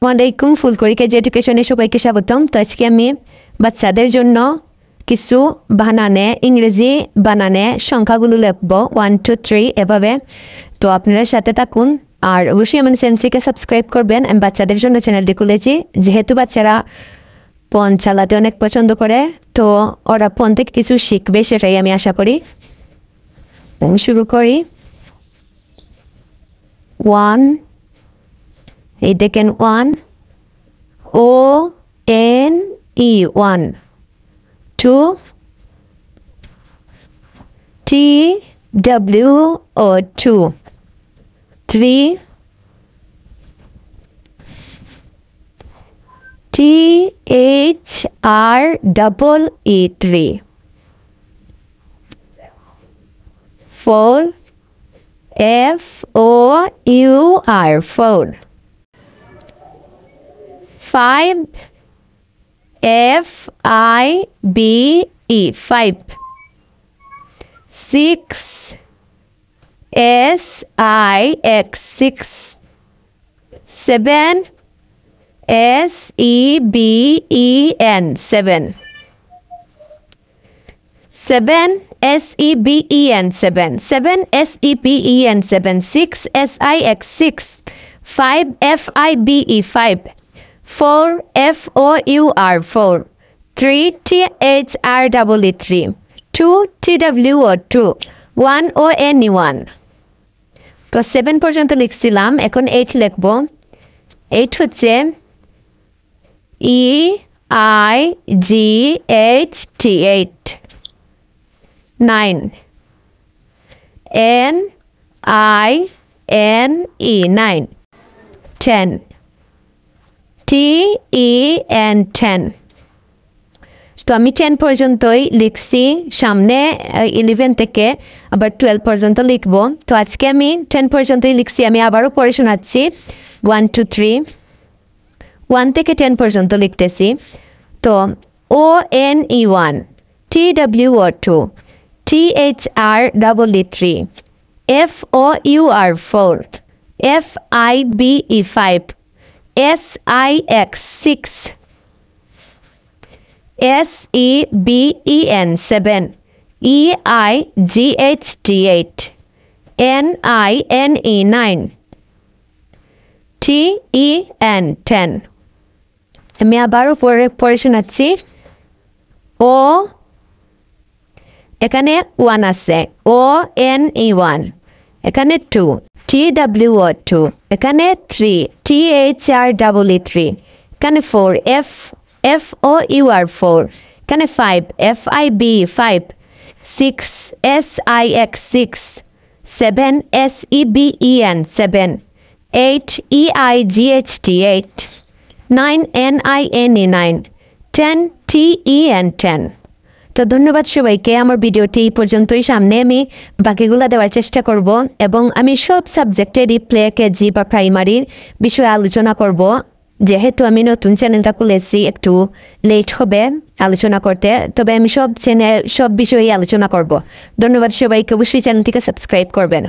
আসসালামাইকুম ফুলকড়ি কেজি এডুকেশনে সবাইকে স্বাগতম। তো আজকে আমি বাচ্চাদের জন্য কিছু বানানে ইংরেজি বানানে সংখ্যাগুলো লিখব 1 2 3 এভাবে। তো আপনারা সাথে থাকুন আর অবশ্যই আমার চ্যানেলটিকে সাবস্ক্রাইব করবেন। আমি বাচ্চাদের জন্য চ্যানেলটি খুলেছি যেহেতু বাচ্চারা ফোন চালাতে অনেক পছন্দ করে, তো ওরা ফোন থেকে কিছু শিখবে সেটাই আমি আশা করি। শুরু করি। 1 এই দেখেন 1 O-N-E 1 2 T-W-O 2 3 T-H-R-E-E 3 4 F-O-U-R 4 5 F-I-B-E 5 6 S-I-X 6 7 S-E-B-E-N 7 7 S-E-B-E-N 7 7 S-E-B-E-N 7 6 S-I-X 6 5 F-I-B-E 5 4 F-O-U-R 4 3 T-H-R-E-E 3 2 T-W-O 2 1 O-N-E 1 তো 7 পর্যন্ত লিখছিলাম, এখন 8 লিখব। 8 হচ্ছে E-I-G-H-T 8 9 N-I-N-E 9 10 T-E-N 10 তো আমি 10 পর্যন্তই লিখছি, সামনে 11 থেকে আবার 12 পর্যন্ত লিখব। তো আজকে আমি 10 পর্যন্তই লিখছি, আমি আবারও পড়ে শোনাচ্ছি। 1 2 3 1 থেকে 10 পর্যন্ত লিখতেছি। তো O-N-E 1 T-W-O 2 T-H-R-E-E 3 F-O-U-R 4 F-I-B-E 5 S-I-X 6 S-E-B-E-N 7 E-I-G-H-T 8 N-I-N-E 9 T-E-N 10 আমি আবারও পড়ে শোনাচ্ছি। ও এখানে 1 আছে, O-N-E 1 এখানে 2 T-W-O 2 এখানে 3 T-H-R-E-E 3 এখানে 4 F-O-U-R 4 এখানে 5 F-I-B-E 5 6 S-I-X 6 7 S-E-B-E-N 7 8 E-I-G-H-T 8 9 N-I-N-E 9 10 T-E-N 10 তো ধন্যবাদ সবাইকে। আমার ভিডিওটি এই পর্যন্তই, সামনে আমি বাকিগুলো দেওয়ার চেষ্টা করব এবং আমি সব সাবজেক্টেরই প্লে কেজি বা প্রাইমারির বিষয়ে আলোচনা করব। যেহেতু আমি নতুন চ্যানেলটা খুলেছি একটু লেট হবে আলোচনা করতে, তবে আমি সব বিষয়েই আলোচনা করব। ধন্যবাদ সবাইকে, অবশ্যই চ্যানেলটিকে সাবস্ক্রাইব করবেন।